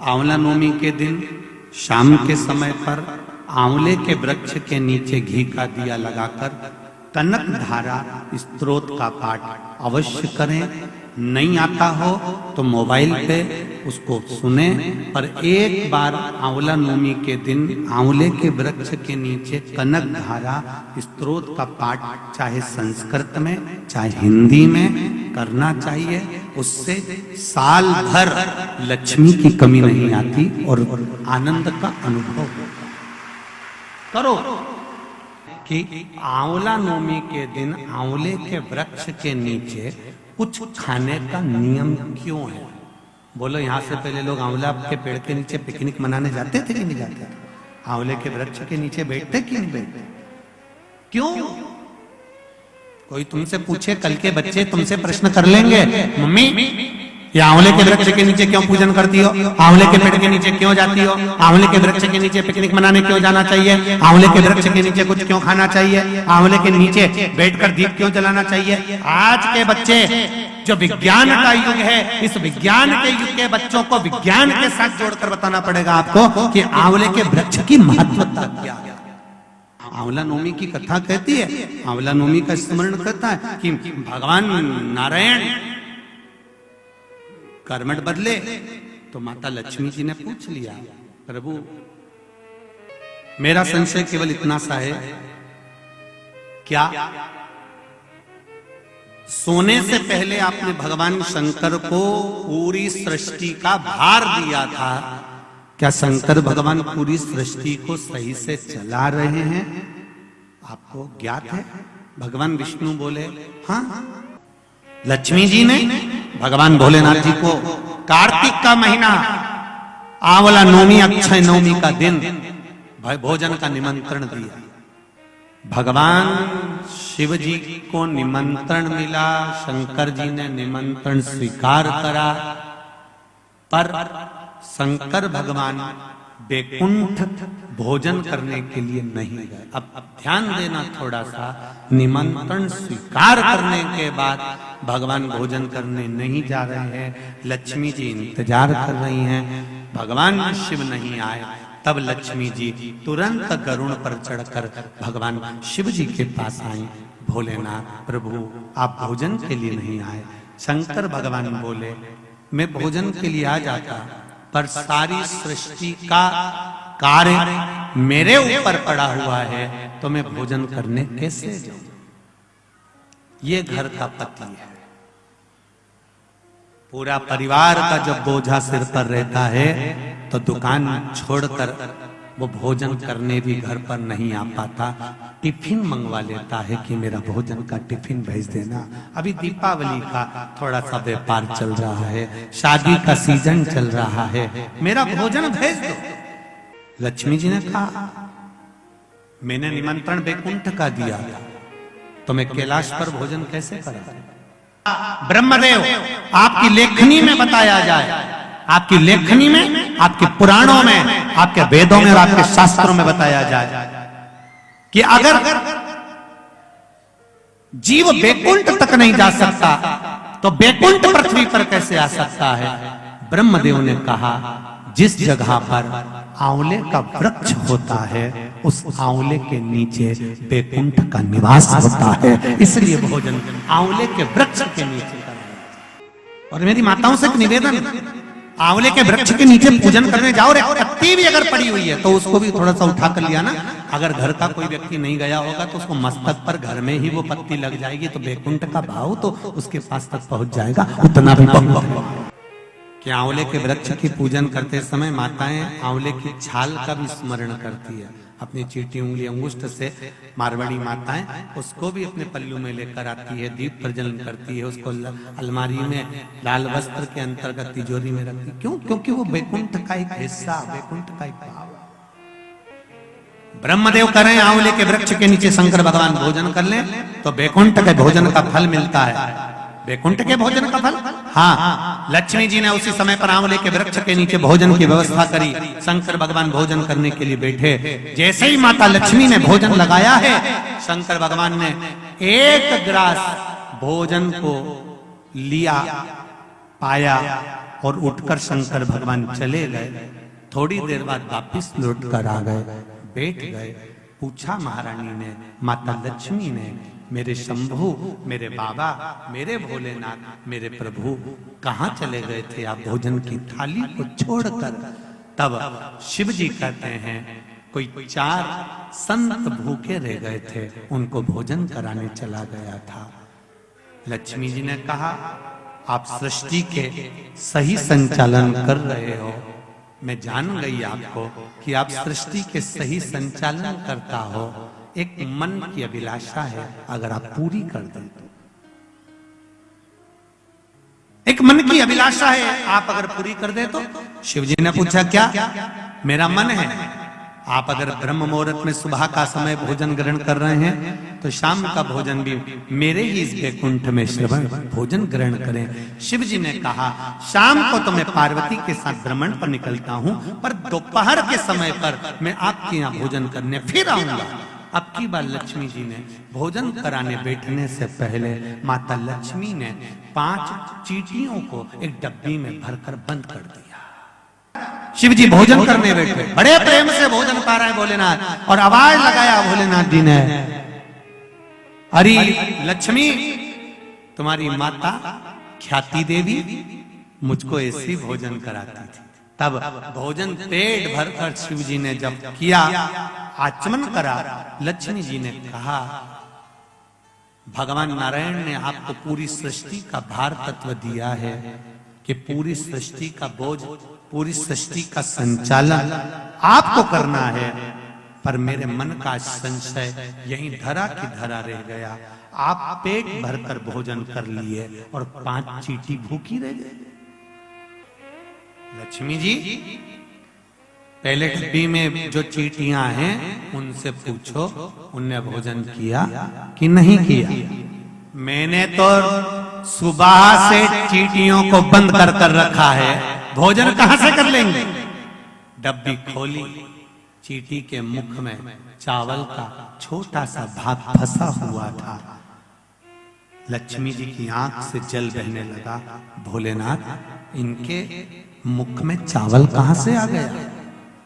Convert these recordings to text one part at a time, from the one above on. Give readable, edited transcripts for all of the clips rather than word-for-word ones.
आंवला नवमी के दिन शाम के समय पर आंवले के वृक्ष के नीचे घी का दिया लगाकर कनक धारा स्तोत्र का पाठ अवश्य करें। नहीं आता हो तो मोबाइल पे उसको सुने, पर एक बार आंवला नवमी के दिन आंवले के वृक्ष के नीचे कनक धारा स्तोत्र का पाठ चाहे संस्कृत में चाहे हिंदी में करना चाहिए। उससे साल भर लक्ष्मी की कमी नहीं आती और आनंद का अनुभव करो। कि आंवला नवमी के दिन आंवले के वृक्ष के नीचे कुछ खाने का नियम क्यों है? बोलो, यहाँ से पहले लोग आंवला के पेड़ के नीचे पिकनिक मनाने जाते थे कि नहीं जाते थे? आंवले के वृक्ष के नीचे बैठते कि नहीं बैठते? क्यों? कोई तुमसे पूछे, कल के बच्चे तुमसे प्रश्न कर लेंगे, मम्मी ये आंवले के वृक्ष के नीचे क्यों पूजन करती हो? आंवले के पेड़ के नीचे क्यों जाती हो? आंवले के वृक्ष के नीचे पिकनिक मनाने क्यों जाना चाहिए? आंवले के वृक्ष के नीचे कुछ क्यों खाना चाहिए? आंवले के नीचे बैठकर दीप क्यों जलाना चाहिए? आज के बच्चे, जो विज्ञान का युग है, इस विज्ञान के युग के बच्चों को विज्ञान के साथ जोड़कर बताना पड़ेगा आपको कि आंवले के वृक्ष की महत्वता क्या है। आंवला नवमी की कथा कहती है, आंवला नवमी का स्मरण करता है कि भगवान नारायण कर्मठ बदले तो माता लक्ष्मी जी ने पूछ लिया, प्रभु मेरा संशय केवल इतना सा है, क्या सोने से पहले आपने भगवान शंकर को पूरी सृष्टि का भार दिया था? क्या शंकर भगवान पूरी सृष्टि को सही से चला रहे हैं? आपको ज्ञात है? भगवान विष्णु बोले हाँ। लक्ष्मी जी ने भगवान भोलेनाथ जी को कार्तिक का महीना आंवला नवमी अक्षय नवमी का दिन भोजन का निमंत्रण दिया। भगवान शिव जी को निमंत्रण मिला, शंकर जी ने निमंत्रण स्वीकार करा, पर शंकर भगवान बैकुंठ भोजन करने के लिए नहीं गए। अब ध्यान देना थोड़ा सा, निमंत्रण स्वीकार करने के बाद भगवान भोजन करने नहीं जा रहे हैं, लक्ष्मी जी इंतजार कर रही हैं, भगवान शिव नहीं आए। तब लक्ष्मी जी तुरंत गरुड़ पर चढ़कर भगवान शिव जी के पास आई, भोलेनाथ प्रभु आप भोजन के लिए नहीं आए। शंकर भगवान बोले मैं भोजन के लिए आ जाता, पर सारी सृष्टि का कार्य मेरे ऊपर पड़ा हुआ है, तो मैं भोजन करने कैसे जाऊं? ये घर का पति है। पूरा परिवार का जब बोझा सिर पर रहता है तो दुकान छोड़कर वो भोजन करने भी घर पर नहीं आ पाता, टिफिन मंगवा लेता है कि मेरा भोजन का टिफिन भेज देना। अभी दीपावली का थोड़ा सा व्यापार चल रहा है, शादी का सीजन चल रहा है, मेरा भोजन भेज दो। लक्ष्मी जी ने कहा मैंने निमंत्रण बैकुंठ का दिया तो मैं कैलाश पर भोजन कैसे करा? ब्रह्मदेव आपकी लेखनी में बताया जाए, आपकी लेखनी में, आपके पुराणों में, आपके वेदों में और आपके शास्त्रों में बताया जाए कि अगर जीव बैकुंठ तक नहीं जा सकता तो बैकुंठ पृथ्वी पर कैसे आ सकता है? ब्रह्मदेव ने कहा जिस जगह पर आंवले का वृक्ष होता है उस आंवले के नीचे बैकुंठ का निवास होता है, इसलिए भोजन आंवले के वृक्ष के नीचे करना। और मेरी माताओं से एक निवेदन, आंवले के वृक्ष के नीचे पूजन करने जाओ रे, पत्ती भी अगर पड़ी हुई है तो उसको भी थोड़ा सा उठा कर लिया ना। अगर घर का कोई व्यक्ति नहीं गया होगा तो उसको मस्तक पर घर में ही वो पत्ती लग जाएगी, तो बैकुंठ का भाव तो उसके पास तक पहुंच जाएगा। उतना भी कि आंवले के वृक्ष की पूजन करते समय माताएं आंवले की छाल का भी स्मरण करती है। अपनी चीटी उंगली अंगुष्ठ से मारवाड़ी माताएं उसको भी अपने पल्लू में लेकर आती है, दीप प्रज्वलन करती है, उसको अलमारी में लाल वस्त्र के अंतर्गत तिजोरी में रखती है। क्यों? क्योंकि वो बैकुंठ का एक हिस्सा, बैकुंठ का एक भाव। ब्रह्मदेव करें आंवले के वृक्ष के नीचे शंकर भगवान भोजन कर लें तो बैकुंठ के भोजन का फल मिलता है। बैकुंठ के भोजन का फल, हाँ। लक्ष्मी जी ने उसी समय पर आंवले के वृक्ष के नीचे भोजन की व्यवस्था करी। शंकर भगवान भोजन करने के लिए बैठे। जैसे ही माता लक्ष्मी ने भोजन लगाया है, शंकर भगवान ने एक ग्रास भोजन को लिया, पाया और उठकर शंकर भगवान चले गए। थोड़ी देर बाद वापिस लौट कर आ गए, बैठ गए। पूछा महारानी ने, माता लक्ष्मी ने, मेरे शंभु, मेरे बाबा, मेरे भोलेनाथ, मेरे प्रभु कहाँ चले गए थे आप भोजन की थाली को छोड़कर? तब शिव जी कहते हैं, कोई 4 संत भूखे रह गए थे, उनको भोजन कराने चला गया था। लक्ष्मी जी ने कहा, आप सृष्टि के सही संचालन कर रहे हो। मैं जान गई आपको कि आप सृष्टि के सही संचालन करता हो। एक मन की अभिलाषा है, अगर आप पूरी कर दें तो। एक मन की अभिलाषा है, आप अगर पूरी कर दे तो। शिव जी ने पूछा, क्या? मेरा मन है, आप अगर ब्रह्म मुहूर्त में सुबह का समय भोजन ग्रहण कर रहे हैं तो शाम का भोजन भी मेरे ही इस वैकुंठ में श्रवण भोजन ग्रहण करें। शिव जी ने कहा, शाम को तो मैं पार्वती के साथ भ्रमण पर निकलता हूं, पर दोपहर के समय पर मैं आपके यहाँ भोजन करने फिर आऊंगा। अब की बार लक्ष्मी जी ने भोजन कराने बैठने से पहले माता लक्ष्मी ने 5 चींटियों को एक डब्बी में भरकर बंद कर दिया। शिव जी भोजन करने बैठे, बड़े प्रेम से भोजन पा रहे हैं भोलेनाथ, और आवाज लगाया भोलेनाथ जी ने, अरे लक्ष्मी, तुम्हारी माता ख्याति देवी मुझको ऐसी भोजन कराती थी। तब भोजन पेट भरकर शिव जी ने जब किया, आचमन करा, लक्ष्मी जी ने कहा, भगवान नारायण ने आपको पूरी सृष्टि का भार तत्व दिया है कि पूरी सृष्टि का बोझ, पूरी सृष्टि का संचालन आपको करना है, पर मेरे मन का संशय यहीं धरा की धरा रह गया। आप पेट भरकर भोजन कर लिए और 5 चींटी भूखी रह गई। लक्ष्मी जी, पहले डब्बी में जो चींटियां हैं उनसे पूछो, उनने भोजन किया कि नहीं किया? मैंने तो सुबह से चींटियों को बंद कर रखा है, भोजन कहां से कर लेंगे? डब्बी खोली, चींटी के मुख में चावल का छोटा सा भाग फंसा हुआ था। लक्ष्मी जी की आंख से जल बहने लगा। भोलेनाथ, इनके मुख में चावल कहां से आ गया?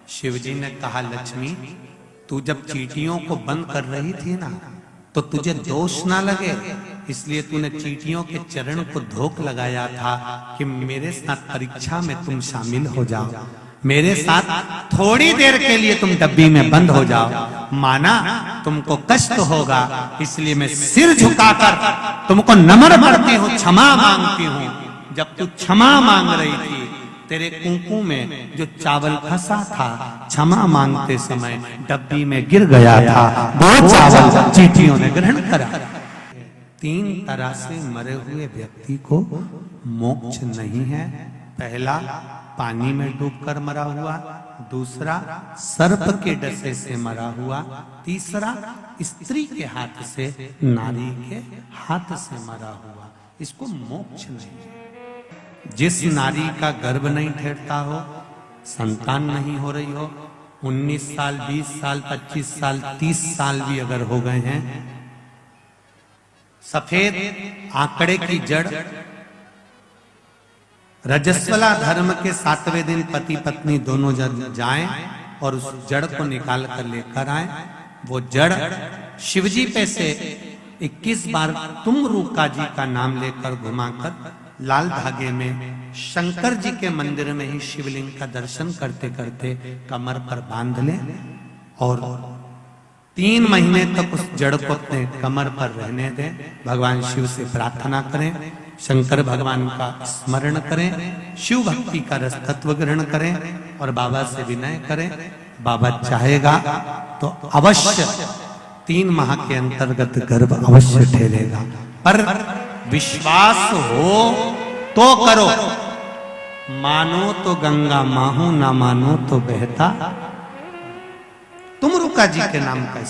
शिव जी ने कहा, लक्ष्मी, तू जब चींटियों को बंद कर रही थी ना, तो तुझे दोष ना लगे, इसलिए तूने चींटियों के चरण को धोख लगाया था कि मेरे साथ परीक्षा में तुम शामिल हो जाओ, मेरे साथ थोड़ी देर के लिए तुम डब्बी में बंद हो जाओ। माना तुमको कष्ट होगा, इसलिए मैं सिर झुकाकर तुमको नमन करती हूँ, क्षमा मांगती हूँ। जब तू क्षमा मांग रही थी, तेरे कुंकू में जो चावल फंसा था, क्षमा मांगते समय डब्बी में गिर गया था, वो चावल चींटियों ने ग्रहण करा। 3 तरह से मरे हुए व्यक्ति को मोक्ष नहीं है। पहला, पानी में डूबकर मरा हुआ, दूसरा सर्प के डसे से मरा हुआ, तीसरा स्त्री के हाथ से, नारी के हाथ से मरा हुआ। इसको मोक्ष नहीं है। जिस नारी का गर्भ नहीं ठहरता हो, संतान नहीं हो रही हो, 19 साल, 20 साल, 25 साल, 30 साल भी अगर हो गए हैं, सफेद आंकड़े की जड़, रजस्वला धर्म के 7वें दिन पति पत्नी दोनों जन जाएं और उस जड़ को निकाल कर लेकर आए। वो जड़ शिवजी पे से 21 बार तुम रूका जी का नाम लेकर घुमाकर लाल धागे में शंकर जी के मंदिर में ही शिवलिंग का दर्शन करते करते कमर पर बांध लें और 3 महीने तक उस जड़ को अपने कमर पर रहने दें। भगवान शिव से प्रार्थना करें, शंकर भगवान का स्मरण करें, शिव भक्ति का रस तत्व ग्रहण करें और बाबा से विनय करें। बाबा चाहेगा तो अवश्य 3 माह के अंतर्गत गर्भ अवश्य ठहरेगा, पर विश्वास हो तो करो। मानो तो गंगा माहू, ना मानो तो बहता तुम रुका जी के नाम का